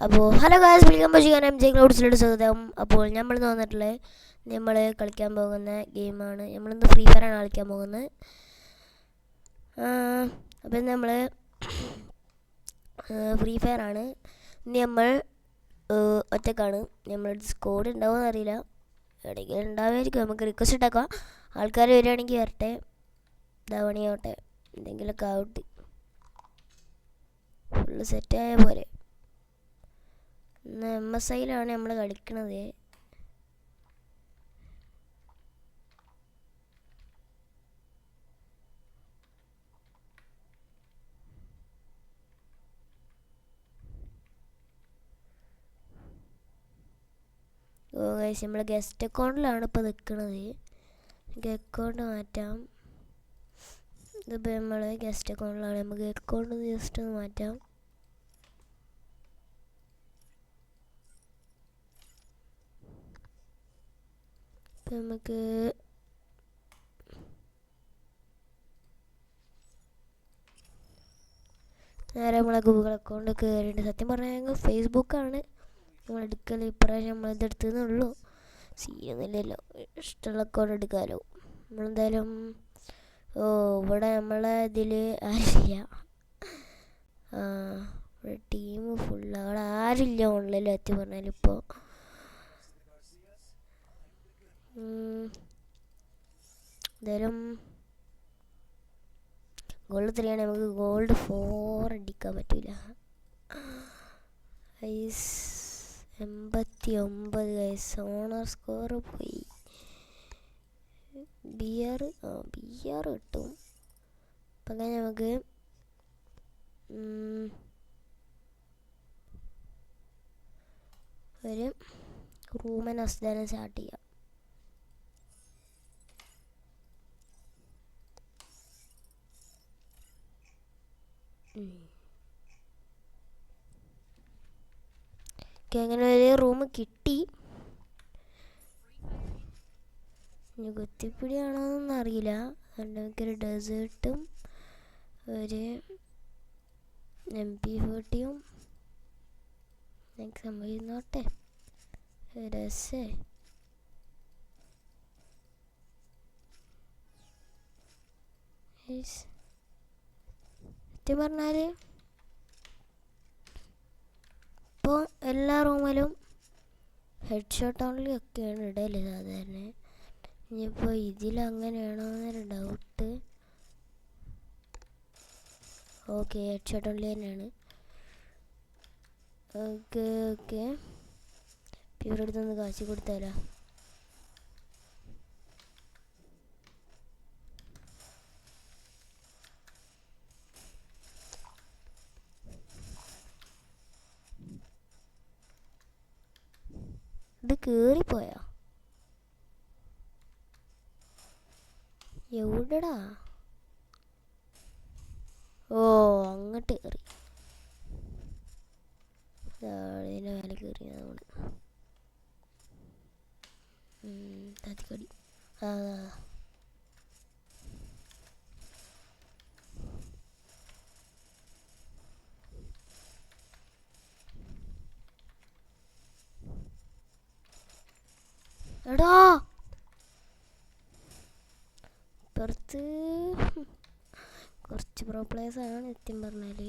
അപ്പോൾ hello guys, welcome back ചെയ്യാൻ M J ക്ലൗഡ്സിലോട്ട് സ്വാഗതം. അപ്പോൾ നമ്മൾ വന്നിട്ടുള്ളത് നമ്മൾ കളിക്കാൻ പോകുന്ന ഗെയിമാണ്. നമ്മളിന്ന് ഫ്രീ ഫയറാണ് കളിക്കാൻ പോകുന്നത്. അപ്പം നമ്മൾ ഫ്രീ ഫയറാണ്. ഇനി നമ്മൾ ഒറ്റക്കാണ്. നമ്മൾ സ്കോഡ് ഉണ്ടാവുമെന്ന് അറിയില്ല, എവിടെയെങ്കിലും ഉണ്ടാവുമായിരിക്കും. നമുക്ക് റിക്വസ്റ്റ് ഇട്ടാക്കാം. ആൾക്കാർ വരികയാണെങ്കിൽ വരട്ടെ, ധാവണിയാവട്ടെ, എന്തെങ്കിലുമൊക്കെ ആവട്ടെ. ഫുള്ള് സെറ്റായ പോലെ. ഇന്ന് MSIയിലാണ് നമ്മൾ കളിക്കണത്. ഗൈസ്, നമ്മൾ ഗസ്റ്റ് അക്കൗണ്ടിലാണ് ഇപ്പോൾ നിൽക്കുന്നത്. അക്കൗണ്ട് മാറ്റാം. ഇതിപ്പോൾ നമ്മൾ ഗസ്റ്റ് അക്കൗണ്ടിലാണ്. നമുക്ക് അക്കൗണ്ട് ജസ്റ്റ് ഒന്ന് മാറ്റാം. ഇപ്പം നമുക്ക് നേരെ നമ്മളെ ഗൂഗിൾ അക്കൗണ്ട് കയറിയിട്ട്, സത്യം പറഞ്ഞാൽ ഞങ്ങൾ ഫേസ്ബുക്കാണ് നമ്മൾ എടുക്കൽ. ഇപ്രാവശ്യം നമ്മളിതെടുത്തതെന്നുള്ളൂ. സീനൊന്നുമില്ലല്ലോ, ഇഷ്ടമുള്ള അക്കൗണ്ട് എടുക്കാമല്ലോ. നമ്മളെന്തായാലും ഇവിടെ നമ്മളെ ഇതിൽ ആരില്ല, ഇവിടെ ടീം ഫുള്ള്. അവിടെ ആരില്ല ഓൺലൈനിൽ. സത്യം പറഞ്ഞാൽ ഇപ്പോൾ എന്തായാലും ഗോൾഡ് 3 ആണ്. നമുക്ക് ഗോൾഡ് 4 അടിക്കാൻ പറ്റില്ല. 89 ഗൈസ്, ഓണർ സ്കോർ പോയി. ബിയർ കിട്ടും. അപ്പം അങ്ങനെ നമുക്ക് ഒരു റൂമൻ അസ്താനം സ്റ്റാർട്ട് ചെയ്യാം. അങ്ങനെ ഒരു റൂം കിട്ടി. ഇനി കുത്തിപ്പിടിയാണോന്നൊന്നും അറിയില്ല. അതുകൊണ്ട് നമുക്കൊരു ഡെസേർട്ടും ഒരു MP40 എനിക്ക് സംഭവിക്കുന്നോട്ടെ. രസേ സത്യം പറഞ്ഞാൽ ഇപ്പോൾ എല്ലാ റൂമിലും ഹെഡ് ഷോട്ട് ഓൺലി ഒക്കെയാണ് ഇടയിൽ സാധാരണ. ഇനിയിപ്പോൾ ഇതിലങ്ങനെയാണോ എന്നൊരു doubt. Okay, head shot only തന്നെയാണ്. ഓക്കെ ഇവരുടെ അടുത്തൊന്ന് കാശി കൊടുത്താലോ. ഇത് കേറിപ്പോയാ എവിടെടാ? ഓ, അങ്ങോട്ട് കയറി. ഇതിൻ്റെ മേലെ കയറി നമ്മൾ താത്തിക്കടി. എടാ പുറത്ത് കുറച്ച് പ്രോ പ്ലേയേഴ്സാണ് സത്യം പറഞ്ഞാൽ.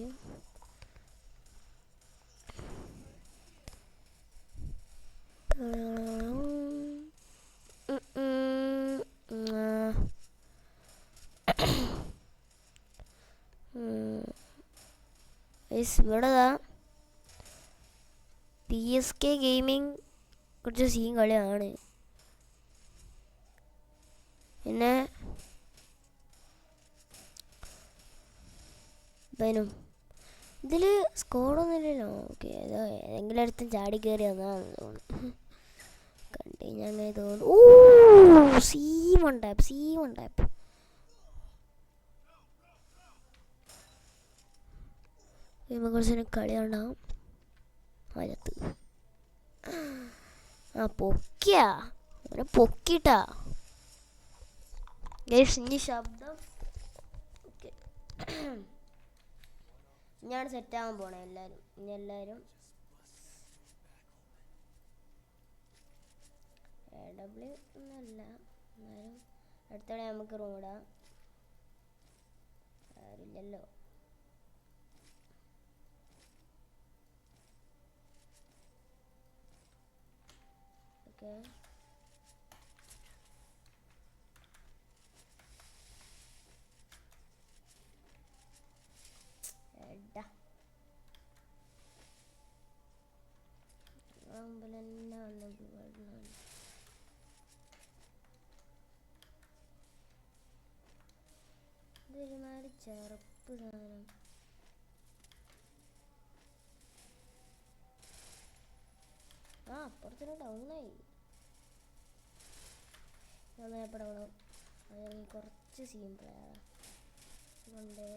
ഇവിടെതാ PSK ഗെയിമിങ് കുറച്ച് സീൻ കളിയാണ്. പിന്നെ ഇതിൽ സ്കോഡൊന്നുമില്ലല്ലോ. ഓക്കെ, ഏതോ ഏതെങ്കിലും അടുത്തും ചാടി കയറി വന്നതാണെന്ന് തോന്നുന്നു. കണ്ടു കഴിഞ്ഞാൽ അങ്ങനെ തോന്നുന്നു. ഓ, C1 ടാപ്പ്. കുറച്ച് കളി ഉണ്ടാവും. അതിനകത്ത് പൊക്കിട്ടാ ഇനി ശബ്ദം. ഓക്കെ, ഞാൻ സെറ്റാകാൻ പോണേ എല്ലാവരും. ഇനി എല്ലാവരും AW ഒന്നുമല്ല, എന്നാലും അടുത്തവിടെ നമുക്ക് റോഡാം. ആരില്ലല്ലോ. ഓക്കെ, എടാ മുമ്പിൽ തന്നെ വന്നെങ്കിൽ വെള്ളം. ഇതൊരുമാതിരി ചെറുപ്പ് സാധനം. അപ്പുറത്തിന് ഡൗണായി. എപ്പോൾ ഡൗണാവും? അതെങ്കിൽ കുറച്ച് സിമ്പിളാണ് കൊണ്ടേ.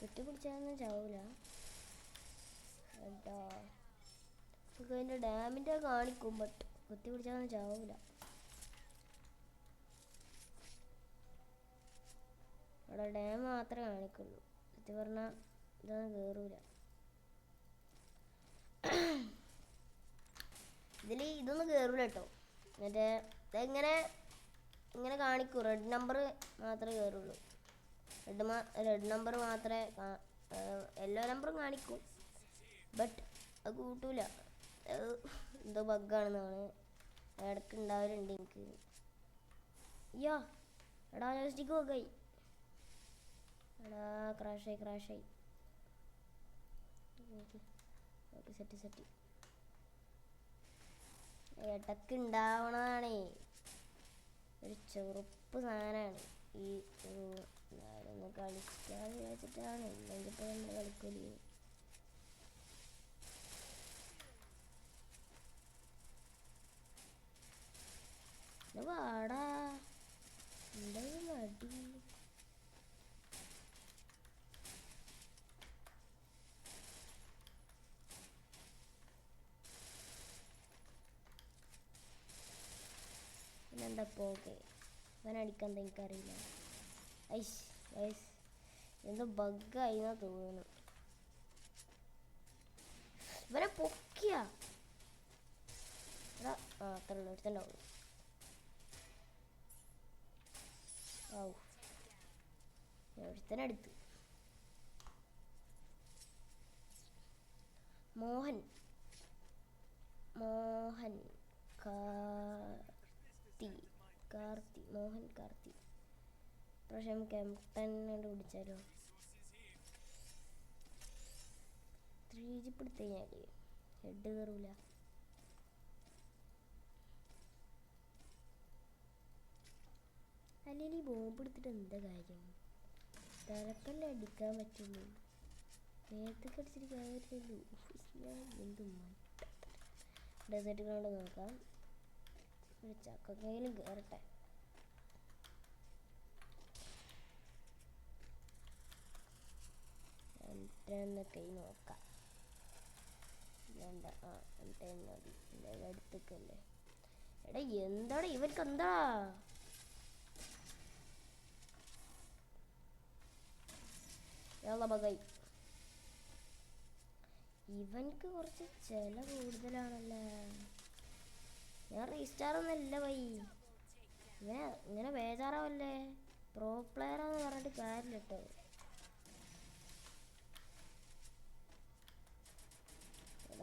കുത്തിപ്പിടിച്ചാലൊന്നും ചാവൂല കേട്ടോ. നമുക്ക് അതിൻ്റെ ഡാമിൻ്റെ കാണിക്കും, ബട്ട് കുത്തിപ്പിടിച്ചാലൊന്നും ചാവൂല. അവിടെ ഡാം മാത്രമേ കാണിക്കുള്ളൂ. സത്യം പറഞ്ഞാൽ ഇതൊന്നും കയറൂല. ഇതൊന്നും കയറൂല കേട്ടോ. മറ്റേ ഇതെങ്ങനെ ഇങ്ങനെ കാണിക്കൂ. റെഡ് നമ്പർ മാത്രമേ കയറുള്ളൂ. റെഡ് നമ്പർ മാത്രമേ യെല്ലോ നമ്പറും കാണിക്കും, ബട്ട് അത് കൂട്ടൂല. എന്തോ ബഗ്ഗാണെന്നാണ് ഇടയ്ക്ക് ഉണ്ടാവലുണ്ട് എനിക്ക്. അയ്യോ എടാ, ജോയ്സ്റ്റിക്ക് ബഗ്ഗായി. എടാ ക്രാഷായി. Okay set. ഇടയ്ക്ക് ഉണ്ടാവണതാണേ, ഒരു ചെറുപ്പ് സാധനമാണ് ഈ ഒന്ന് കളിക്കാന്ന് വിചാരിച്ചിട്ടാണ്. ഇല്ലെങ്കിൽ ഇപ്പോൾ നമ്മൾ കളിക്കൂലേ. വാടാ, എന്താ മടി? പിന്നെന്താ ഇപ്പോൾ? ഓക്കെ, ഇവനടിക്കാൻ എനിക്കറിയില്ല. ഐസ് എന്തോ ബഗ്ഗായിന്നാ തോന്നുന്നു. ഇവനെ പൊക്കിയ അത്ര എടുത്തുണ്ടാവും. ഒരുത്തനടുത്ത് മോഹൻ കാർത്തി. പക്ഷെ നമുക്ക് M10 പിടിച്ചാലോ? 3G പിടുത്ത് കഴിഞ്ഞാൽ ഹെഡ് കയറൂല. അല്ലെങ്കിൽ ഈ ബോംബ് എടുത്തിട്ട് എന്താ കാര്യം? തലക്കല്ലേ അടിക്കാൻ പറ്റുള്ളൂ, നേരത്തേക്ക് അടിച്ചിട്ട് കാര്യമല്ലോ. എന്ത് ഡെസേർട്ട് കൊണ്ട് നോക്കാം. ഒരു ചക്കക്കയിലും കയറട്ടെ. കൈ നോക്കാം. വേണ്ട, മതി. എന്തായാലും അടുത്തേക്കല്ലേ. എടാ എന്താടാ ഇവർക്ക് എന്താ? ഇവൻക്ക് കുറച്ച് ചില കൂടുതലാണല്ലേ. ഞാൻ റീസ്റ്റാർ ഒന്നല്ല വൈ. ഇങ്ങനെ ബേജാറാവല്ലേ. പ്രോ പ്ലെയറാന്ന് പറഞ്ഞിട്ട് കാര്യമില്ല കേട്ടോ.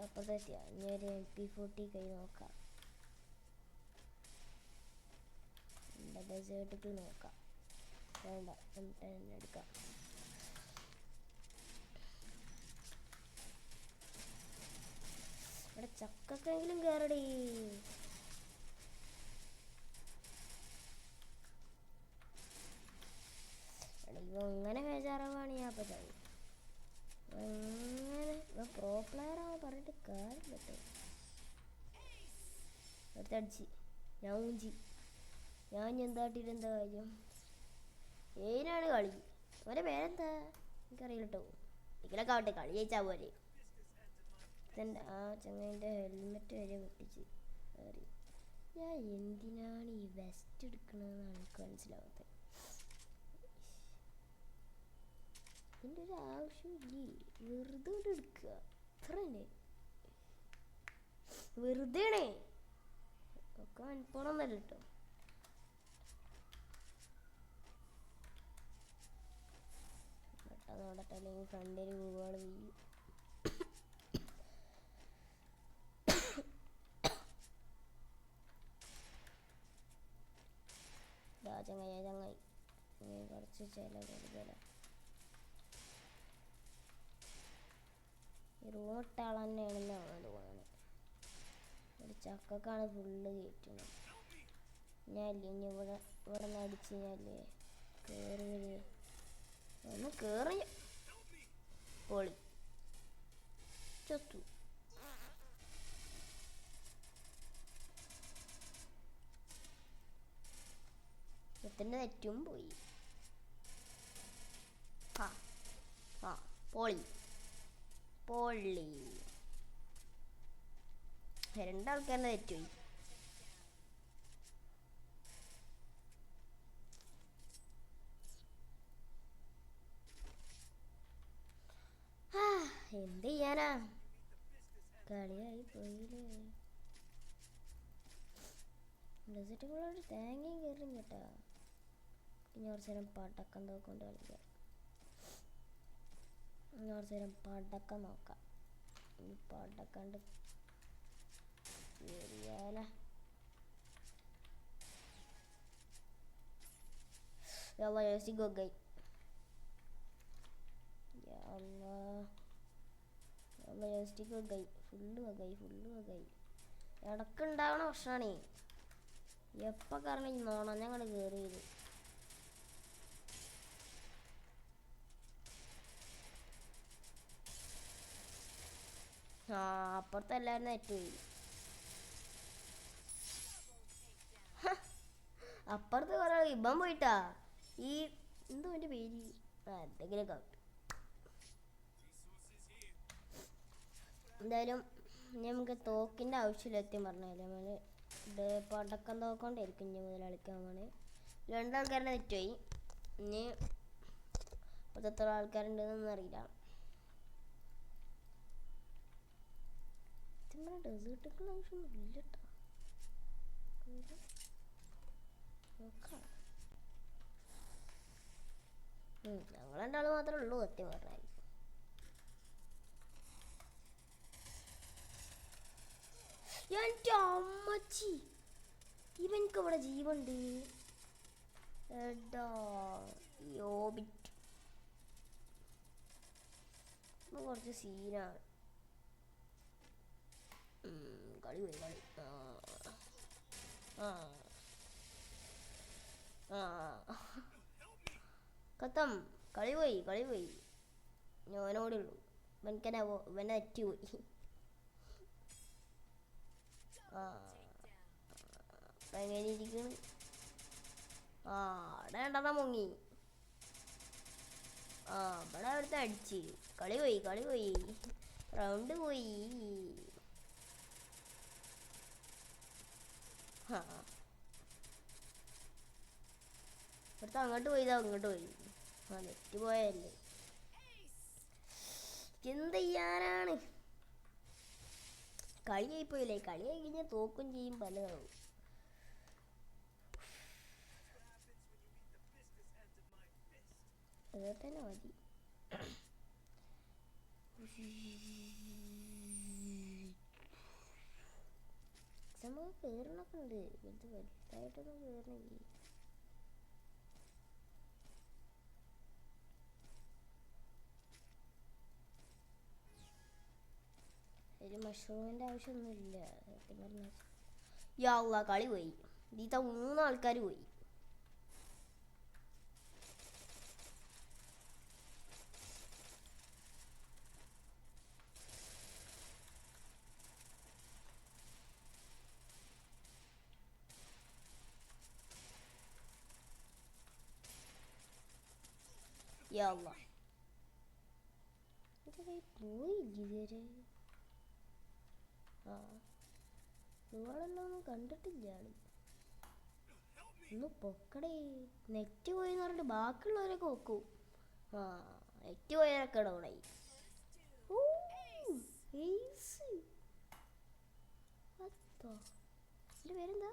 അപ്പുറത്തെത്തിയ ഇനി ഒരു MP40 കൈ നോക്കാം. ഡെസേർട്ടിക്ക് നോക്കാം. വേണ്ട, M10 എടുക്കാം. ഇവിടെ ചക്കെങ്കിലും കയറടി. ഇവ അങ്ങനെ ബേജാറാവാണ് ഞാൻ അപ്പം ചാവും. അങ്ങനെ പ്രോ പ്ലെയറാണ് പറഞ്ഞിട്ട് കാര്യമില്ല കേട്ടോ. അടുത്തടിച്ച് ഞാൻ എന്താട്ടിട്ട് എന്താ കാര്യം? ഏതിനാണ് കളി? അവരെ പേരെന്താ എനിക്കറിയില്ല കേട്ടോ. ഇതിലൊക്കെ ആവട്ടെ, കളി ജയിച്ചാൽ പോലെ. ആ ചങ്ങൻ്റെ ഹെൽമെറ്റ് വരെ പൊട്ടിച്ച് കയറി. ഞാൻ എന്തിനാണ് ഈ വെസ്റ്റ് എടുക്കണമെന്നാണ് എനിക്ക് മനസ്സിലാവാത്തത്. ഇതിൻ്റെ ഒരു ആവശ്യമില്ലേ, വെറുതെ കൊണ്ട് എടുക്കുക അത്ര തന്നെ, വെറുതെയാണേ ഒക്കെ മനപ്പോണമെന്നല്ല കേട്ടോ. പെട്ടെന്ന് ഓടട്ടെ, അല്ലെങ്കിൽ ഫ്രണ്ടിൽ വീടുകൾ വീഴും. ചങ്ങായി കുറച്ച് ചില കൂടുതല ഈ റൂമിട്ട ആൾ തന്നെയാണെന്നാണ് തോന്നുന്നത്. ഒരു ചക്കക്കാണ് ഫുള്ള് കയറ്റുന്നത്. ഞാനില്ലേ ഇനി ഇവിടെ നിന്ന് അടിച്ച് കഴിഞ്ഞാലേ കയറി ഒന്ന് കയറി പൊളി ചത്തു. എത്തിൻ്റെ നെറ്റും പോയി. ആ പൊളി പൊള്ളി. രണ്ടാൾക്കാരുടെ നെറ്റുപോയി. എന്ത് ചെയ്യാനാ, കളിയായി പോയില്ലേ. ഡെസേർട്ടുകളോട് തേങ്ങയും കയറും കേട്ടാ. ഇനി കുറച്ച് നേരം പടക്കം നോക്കൊണ്ട് കളിക്കാം. ഇനി കുറച്ച് നേരം പടക്കം നോക്കാം. ഈ പടക്കണ്ട് ശരിയാല. ഗോഗൈ ഫുള്ള് ഇടക്കുണ്ടാവണ പ്രശ്നമാണേ. എപ്പോ കാരണം നോണം ഞങ്ങൾ കയറിയത്. അപ്പുറത്തെ എല്ലാവരും നെറ്റുപോയി. അപ്പുറത്ത് കുറെ ഇപ്പം പോയിട്ടാ. ഈ എന്തോ എൻ്റെ പേര് എന്തെങ്കിലുമൊക്കെ ആവട്ടെ. എന്തായാലും നമുക്ക് തോക്കിൻ്റെ ആവശ്യമില്ല. എത്തിയും പറഞ്ഞാൽ നമ്മൾ പടക്കം തോക്കൊണ്ടായിരിക്കും ഇനി മുതൽ കളിക്കാൻ പോണേ. രണ്ടാൾക്കാരുടെ നെറ്റുപോയി. ഇനി എത്ര ആൾക്കാരുണ്ടെന്നൊന്നും അറിയില്ല. ഡെസേർട്ടുകളുടെ ആവശ്യമൊന്നും ഇല്ല കേട്ടോ. നോക്കാം, ഞങ്ങൾ രണ്ടാൾ മാത്രമേ ഉള്ളൂ സത്യം പറഞ്ഞാൽ. എൻ്റെ അമ്മച്ചി, ഇവനക്ക് ഇവിടെ ജീവുണ്ട്. എടാ യോബിറ്റ് കുറച്ച് സീനാണ്. കളി പോയി കളി. കത്തം കളി പോയി. ഞാനോടെ ഉള്ളൂ. ഇവനെ നെറ്റ് പോയി. എങ്ങനെ ഇരിക്കണ്? അവിടെ രണ്ടെണ്ണം മുങ്ങി. ഇവിടെ അവിടുത്തെ അടിച്ച് കളി പോയി റൗണ്ട് പോയി. ഇവിടുത്തെ അങ്ങോട്ട് പോയതാ ഇങ്ങോട്ട് പോയി. നെറ്റ് പോയല്ലേ, എന്ത് ചെയ്യാനാണ്. കളിയായി പോയില്ലേ. കളിയായി കഴിഞ്ഞാൽ തോക്കും ചെയ്യും പലതാവും. തന്നെ മതി. നമുക്ക് കയറണൊക്കെ ഉണ്ട്. ഇത് വലുതായിട്ടൊന്നും കയറണില്ലേ. ഒരു മഷ്റൂമിൻ്റെ ആവശ്യമൊന്നുമില്ല സത്യം പറഞ്ഞാൽ. യാ കളി പോയി. ഇതിത്തെ 3 ആൾക്കാർ പോയി. പോയില്ലേ നിങ്ങളെല്ലാം കണ്ടിട്ടില്ല. ഒന്ന് പൊക്കടേ. നെറ്റ് പോയിന്ന് പറഞ്ഞിട്ട് ബാക്കിയുള്ളവരൊക്കെ നോക്കൂ. നെറ്റ് വയറൊക്കെ ഡൗണായി. എൻ്റെ പേരെന്താ?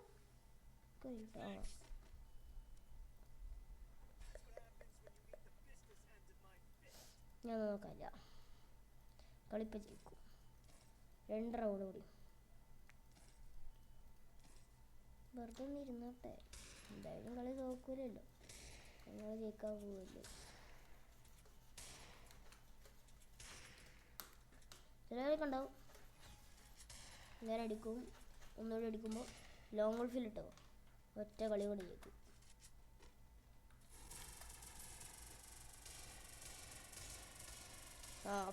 ഞാൻ നോക്കാല്ല, കളിപ്പ ജയിക്കും. 2 റൗണ്ട് കൂടി വെറുതെ ഒന്ന് ഇരുന്നോട്ടെ. എന്തായാലും കളി നോക്കൂലല്ലോ, ഞങ്ങൾ ജയിക്കാൻ പോവല്ലോ. ചിലവരൊക്കെ ഉണ്ടാവും നേരെ അടിക്കും, ഒന്നുകൂടി അടിക്കുമ്പോൾ ലോങ് ഗോൾഫിലിട്ടോ ഒറ്റ കളി കൂടി ജയിക്കും.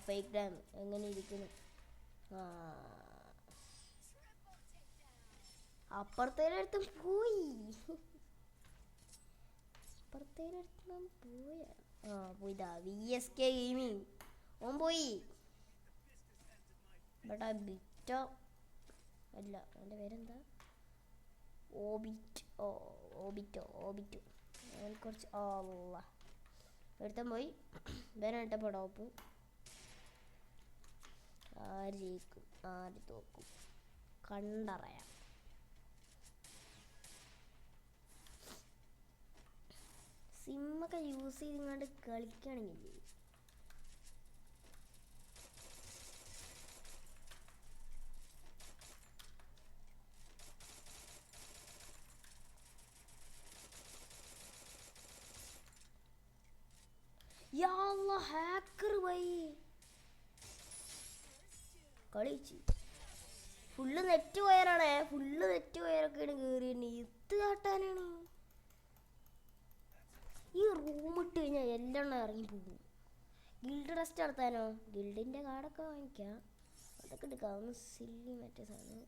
ഫേക്ക് ഡാം എങ്ങനെ ഇരിക്കുന്നു? അപ്പുറത്തേനടുത്തും പോയി, അപ്പുറത്തേനടുത്തും പോയ പോയിതാ VSK ഗെയിമിങ്. ഓൻ പോയി. ബട്ടാ ബിറ്റോ അല്ല, എൻ്റെ പേരെന്താ? ഓബിറ്റോ കുറച്ച് ഒരുത്തൻ പോയി. വേനായിട്ടപ്പോൾ ഡോപ്പ്. ആര് ജയിക്കും ആര് തോക്കും കണ്ടറിയാം. സിമ്മൊക്കെ യൂസ് ചെയ്തിങ്ങാണ്ട് കളിക്കുകയാണെങ്കിൽ ഹാക്കർ വഴി കളിച്ച് ഫുള്ള് നെറ്റ് വയറാണേ. ഫുള്ള് നെറ്റ് വയറൊക്കെയാണ് കയറി. എത്ത് കാട്ടാനാണ് ഈ റൂം ഇട്ട് കഴിഞ്ഞാൽ എല്ലാം ഇറങ്ങി പോകും. ഗിൽഡ് ടെസ്റ്റ് നടത്താനോ? ഗിൽഡിൻ്റെ കാർഡൊക്കെ വാങ്ങിക്കാം, അതൊക്കെ എടുക്കാം. സില്ലി മറ്റേ സാധനം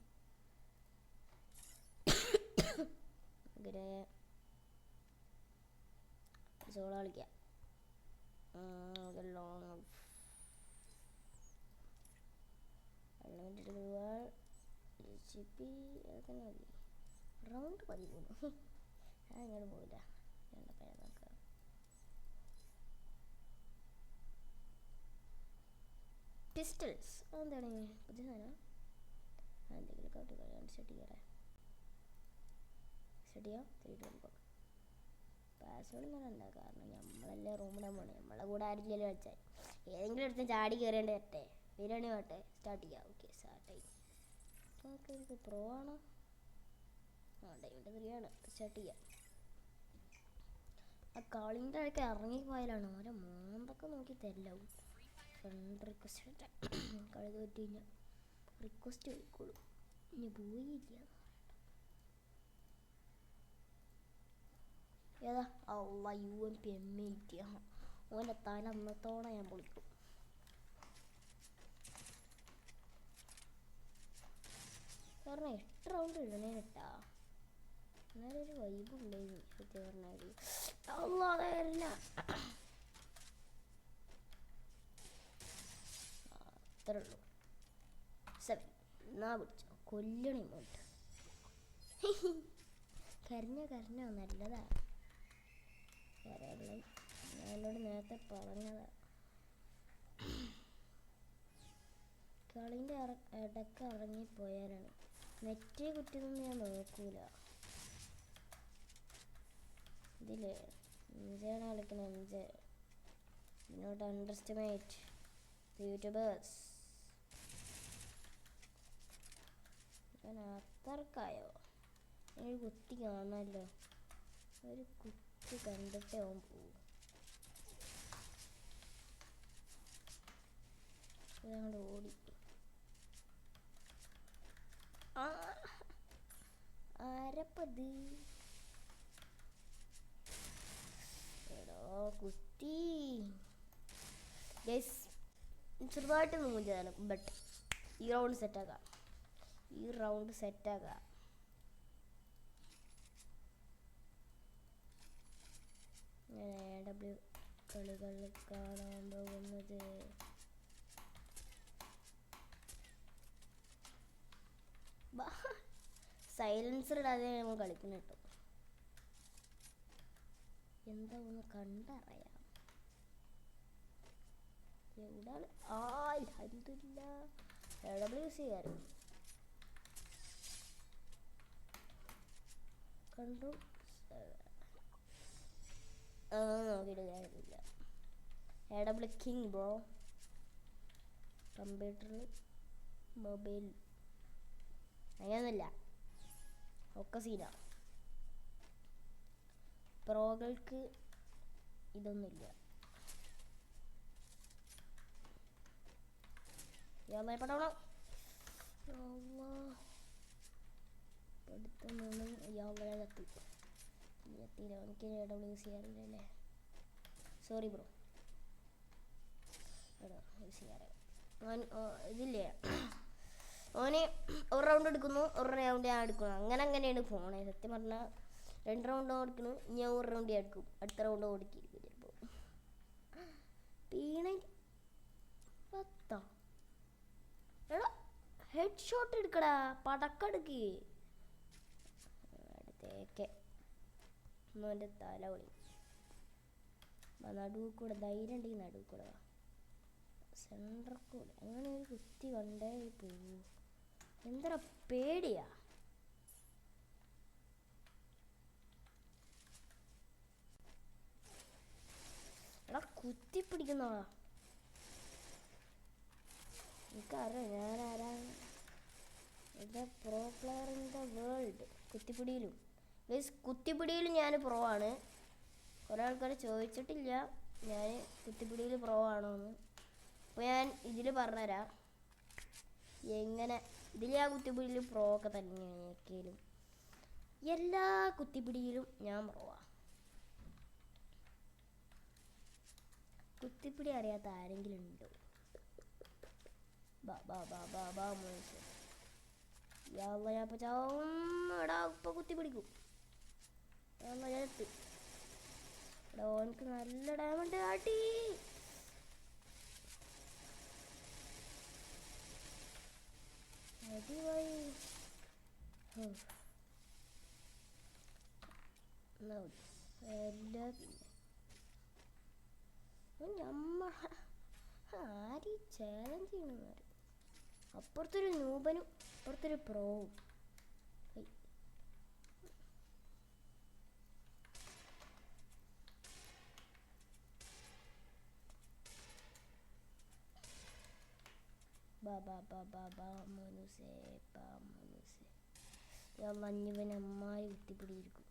സോള കളിക്കാം. റൗണ്ട് പതിമൂന്ന് ഞാൻ ഇങ്ങോട്ട് പോയില്ല. പിസ്റ്റൽസ് അതെന്താണ് പുതിയ സാധനം? എന്തെങ്കിലുമൊക്കെ ആയിട്ട് കളിയാണ്. സെറ്റ് ചെയ്യാം. പാസ്വേഡ് ഒന്നും കാരണം നമ്മളല്ലേ റൂമിടാൻ പോണേ. നമ്മളെ കൂടെ ആരില്ലല്ലോ വെച്ചാൽ ഏതെങ്കിലും അടുത്ത് ചാടി കയറേണ്ടി വരട്ടെ. ബിരിയാണി വേട്ടെ. സ്റ്റാർട്ട് ചെയ്യാം. ഓക്കെ സ്റ്റാർട്ടായി. ഓക്കെ എനിക്ക് പ്രോ ആണോ? ഡൈമണ്ട് 3 ആണ്. സ്റ്റാർട്ട് ചെയ്യാം. ആ കളിൻ്റെ ഇടയ്ക്ക് ഇറങ്ങിപ്പോയാലാണ് ഓരോ മോന്തൊക്കെ നോക്കി തരില്ലാവും. ഫ്രണ്ട് റിക്വസ്റ്റ് കളി തോറ്റ് കഴിഞ്ഞാൽ റിക്വസ്റ്റ് കളിക്കോളൂ. ഇനി പോയില്ല ഏതാ UMP M80 ഓൻ്റെ തല അന്നത്തോടെ ഞാൻ പൊളിക്കും. കാരണം 8 റൗണ്ട് ഇടണേ കേട്ടാ, എന്നാലും ഒരു വൈബ് ഉണ്ടായിരുന്നു സത്യം പറഞ്ഞാൽ. അതല്ല അത്രേ ഉള്ളൂ. 7 എന്നാ പിടിച്ചോ കൊല്ലണി ഇങ്ങോട്ട്. കരഞ്ഞോ നല്ലതാ. ഞാനോട് നേരത്തെ പറഞ്ഞതാ. കളീൻ്റെ ഇടയ്ക്ക് ഇറങ്ങിപ്പോയാലാണ്. നെറ്റ് കുറ്റിയൊന്നും ഞാൻ നോക്കൂല. ഇതില്ലേ എഞ്ചാണ് കളിക്കുന്നത്. Not underestimate youtubers. ഞാൻ അത്രക്കായോ? ഒരു കുത്തി കാണാമല്ലോ. ഒരു കുത്തി കണ്ടിട്ടേ അവൻ പോവും. അതങ്ങോട്ട് ഓടി. ആരപ്പത്? എടോ കുത്തി. ഗൈസ് ചെറുതായിട്ട് മൂഞ്ചാണ്. ബട്ട് ഈ റൗണ്ട് സെറ്റാക്കാം. ഞാൻ AW കളികൾ കാണാൻ പോകുന്നത് സൈലൻസർ ഇടാതെ നമ്മൾ കളിക്കുന്ന കേട്ടോ. എന്താ ഒന്ന് കണ്ടറിയാം. എവിടാണ്? അൽഹംദുലില്ല. AWC കയറി കണ്ടു. നോക്കിയിട്ട് കാര്യമില്ല. AW king bro. കമ്പ്യൂട്ടറിൽ മൊബൈൽ അങ്ങനെയൊന്നുമില്ല, ഒക്കെ സീനാ. പ്രോകൾക്ക് ഇതൊന്നുമില്ല. എനിക്ക് AWC അറിയില്ലല്ലേ. Sorry bro. ഇതില്ലേ, ഓന് ഒരു റൗണ്ട് എടുക്കുന്നു, ഒരു റൗണ്ട് ഞാൻ എടുക്കുന്നു, അങ്ങനെയാണ് ഫോണേ. സത്യം പറഞ്ഞാൽ 2 റൗണ്ട് ഓടിക്കുന്നു, ഞാൻ ഒരു റൗണ്ട് എടുക്കും, അടുത്ത റൗണ്ട് ഓടിക്കിരിക്കും ചിലപ്പോൾ. എടാ ഹെഡ് ഷോട്ട് എടുക്കടാ, പടക്കെടുക്ക്. അടുത്തേക്ക് എൻ്റെ തല പൊളി. നടുവ് കൂടെ ധൈര്യം ഉണ്ടെങ്കിൽ നടുവ് കൂടെ വാ. സെൻറ്റർ കൂടെ അങ്ങനെ ഒരു കുത്തി കണ്ടേ പോവൂ. എന്താ പേടിയാ? എടാ കുത്തി പിടിക്കുന്നതാ. എനിക്കറിയാം ഞാനാരാണ്. Pro player in the world. കുത്തിപ്പിടിയിലും ഞാൻ പ്രോ ആണ്. കുറേ ആൾക്കാർ ചോദിച്ചിട്ടില്ല ഞാൻ കുത്തിപ്പിടിയിൽ പ്രോ ആണോ എന്ന്. അപ്പോൾ ഞാൻ ഇതിൽ പറഞ്ഞുതരാം എങ്ങനെ. ഇതിൽ ഞാൻ കുത്തിപ്പിടിയിൽ പ്രോ ഒക്കെ തന്നെയാണ്. ഒക്കെയും എല്ലാ കുത്തിപ്പിടിയിലും ഞാൻ പ്രോ. കുത്തിപ്പിടി അറിയാത്ത ആരെങ്കിലും ഉണ്ടോ? എടാ ഇപ്പൊ കുത്തി പിടിക്കും. ഓനക്ക് നല്ല ഡയമണ്ട് കാട്ടി. അടിവായി എല്ലാ നമ്മ ആര് ചാലഞ്ച് ചെയ്യണമെന്ന് അറിയാം. അപ്പുറത്തൊരു നൂപനും അപ്പുറത്തൊരു പ്രോവും. മഞ്ഞവൻ അമ്മായി കുത്തിപ്പിടിയിരിക്കും.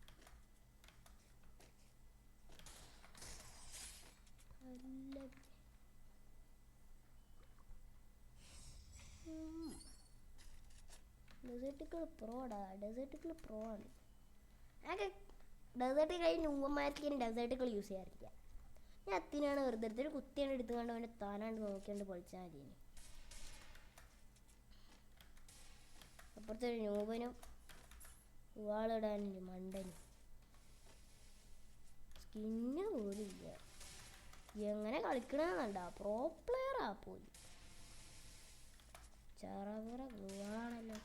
ഡെസേർട്ടുകൾ പ്രോടാ. ഡെസേർട്ടുകൾ പ്രോ ആണ്. ഡെസേർട്ട് കഴിഞ്ഞ് ഉമ്മമാർക്ക് ഇനി ഡെസേർട്ടുകൾ യൂസ് ചെയ്യാറില്ല. ഞാൻ അത്തിനാണ് വെറുതെ എടുത്തൊരു കുത്തിയാണ് എടുത്തുകൊണ്ട് അവൻ്റെ താനാണ്ട് നോക്കിയാണ്ട് പൊളിച്ചാൽ മതി. അപ്പുറത്തൊരു നൂപനും വാളിടാനൊരു മണ്ടനും. സ്കിന്ന് പോലും ഇല്ല. എങ്ങനെ കളിക്കണമെന്നണ്ട, പ്രോ പ്ലെയറാ പോലും. ചറപുറ ഗ്ലൂവാണല്ലോ.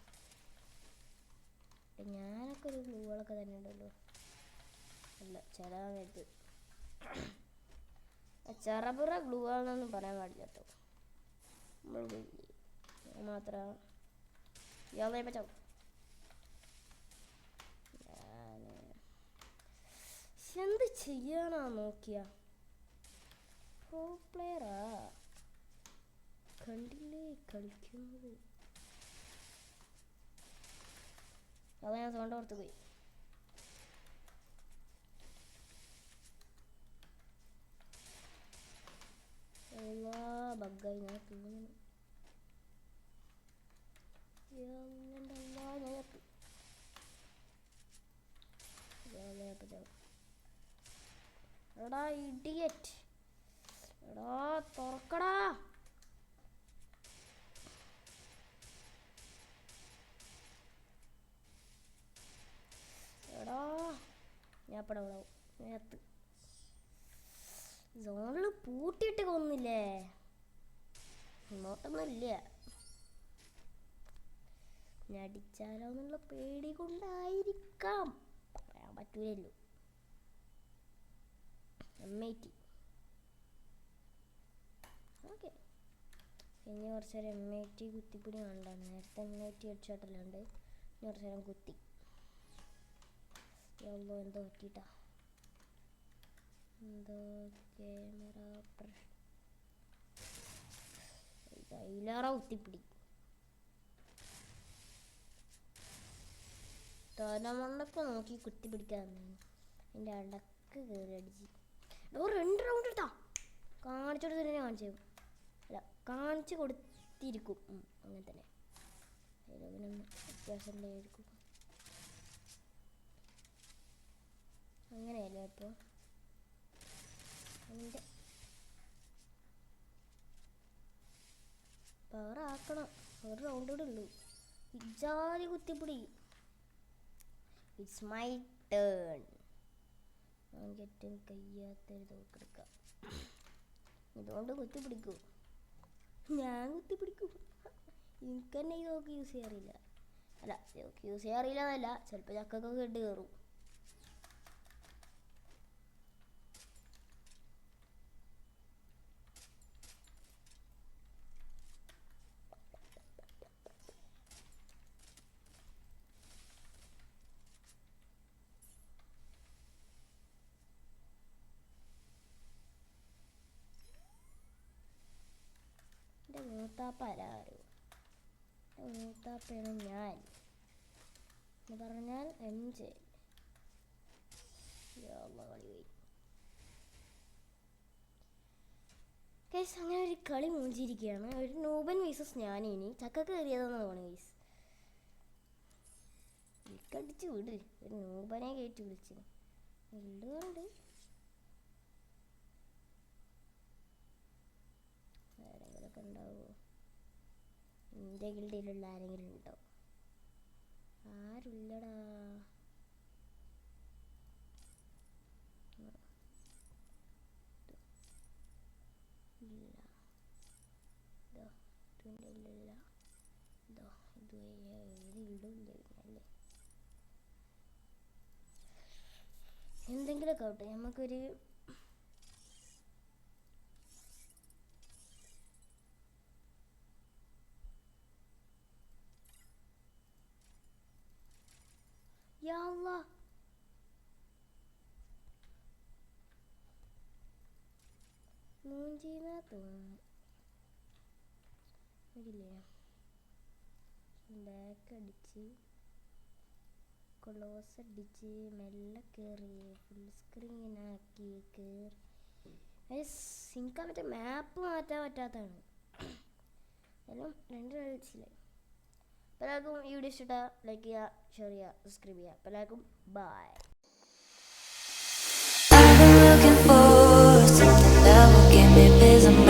ഞാനൊക്കെ ഒരു ഗ്ലൂകളൊക്കെ തന്നെ ഉണ്ടല്ലോ. അല്ല ചില സമയത്ത് ചറപുറ ഗ്ലൂവാണെന്നൊന്നും പറയാൻ പാടില്ല കേട്ടോ. നമ്മൾ മാത്രം എന്ത് ചെയ്യാനാ നോക്കിയ. പ്രോ പ്ലെയറാ കണ്ടില്ലേ കളിക്കുന്നത്. അത് ഞാൻ സൗണ്ട് ഓർത്ത് പോയി. ബഗ്ഗായി ഞാൻ തോന്നുന്നു. എടാ ഇഡിയറ്റ്, എടാ തുറക്കടാ. എടാ ഞാൻ എപ്പടാ നേരത്ത് സോണിൽ പൂട്ടിയിട്ട് കൊന്നില്ലേ. ഇങ്ങോട്ടൊന്നും ഇല്ല. ഞടിച്ചാലോ എന്നുള്ള പേടി കൊണ്ടായിരിക്കാം, പറയാൻ പറ്റൂലല്ലോ. M80 okay. ഇനി കുറച്ച് നേരം M80 കുത്തിപ്പിടി കണ്ടാണ്. നേരത്തെ M80 ഹെഡ്ഷോട്ടല്ലാണ്ട് ഇനി കുറച്ച് നേരം കുത്തി. എന്തോ പറ്റിയിട്ടാ, എന്തോ ക്യാമറ കുത്തിപ്പിടി തലമണ്ണൊക്കെ നോക്കി കുത്തിപ്പിടിക്കാൻ എൻ്റെ അടക്ക് കയറി അടിച്ച്. 2 റൗണ്ട് എടുത്താ കാണിച്ചോട് തന്നെ കാണിച്ചു. അല്ല, കാണിച്ചു കൊടുത്തിരിക്കും. അങ്ങനെ തന്നെ അതിനൊന്നും വ്യത്യാസം ഉണ്ടായിരിക്കും. അങ്ങനെയല്ലേ ഇപ്പോൾ എൻ്റെ പവറാക്കണം. 1 റൗണ്ട് കൂടെ ഉള്ളൂ. ഇജാതി കുത്തിപ്പിടി. It's my turn. എനിക്ക് ഏറ്റവും കഴിയാത്തൊരു തോക്കെടുക്കാം. ഇതുകൊണ്ട് കുത്തിപ്പിടിക്കൂ. ഞാൻ കുത്തിപ്പിടിക്കും. എനിക്ക് തന്നെ ഈ തോക്ക് യൂസ് ചെയ്യാറില്ല. അല്ല, തോക്ക് യൂസ് ചെയ്യാറില്ല എന്നല്ല, ചിലപ്പോൾ ചക്കൊക്കെ ഇട്ട് കയറും. എൻ്റെ മൂത്താപ്പ ആരാ? മൂത്താപ്പയാണ് ഞാൻ എന്ന് പറഞ്ഞാൽ MJ. കളി പോയി ഗൈസ്. അങ്ങനെ ഒരു കളി മൂഞ്ചിരിക്കുകയാണ്. ഒരു നൂബൻ വീസസ് ഞാനിനി ചക്കക്ക് കയറിയതെന്ന് തോന്നി ഗൈസ്. വിക്കടിച്ച് വിട്. ഒരു നൂബനെ കയറ്റി വിളിച്ചു വീടുകളുണ്ട്. ആരെങ്കിലൊക്കെ ഉണ്ടാവുമോ? എൻ്റെ ഗിൽഡിലുള്ള ആരെങ്കിലും ഉണ്ടോ? ആരുല്ലടാ. എന്തെങ്കിലുമൊക്കെ ആവട്ടെ, നമുക്കൊരു മൂഞ്ചീന്നാ തോന്നുന്നു. ബാക്ക് അടിച്ച് ക്ലോസ് അടിച്ച് മെല്ലെ കയറി ഫുൾ സ്ക്രീനാക്കി കയറി. സിങ്കാൻ പറ്റിയ മാപ്പ് മാറ്റാൻ പറ്റാത്തതാണ്. എല്ലാം 2 കളിച്ചില്ലേ. എല്ലാവർക്കും ഈ വീഡിയോ ഇഷ്ടപ്പെട്ടാൽ ലൈക്ക് ചെയ്യുക, ഷെയർ ചെയ്യുക, സബ്സ്ക്രൈബ് ചെയ്യുക. എല്ലാവർക്കും by. Looking for something that will give me peace of mind.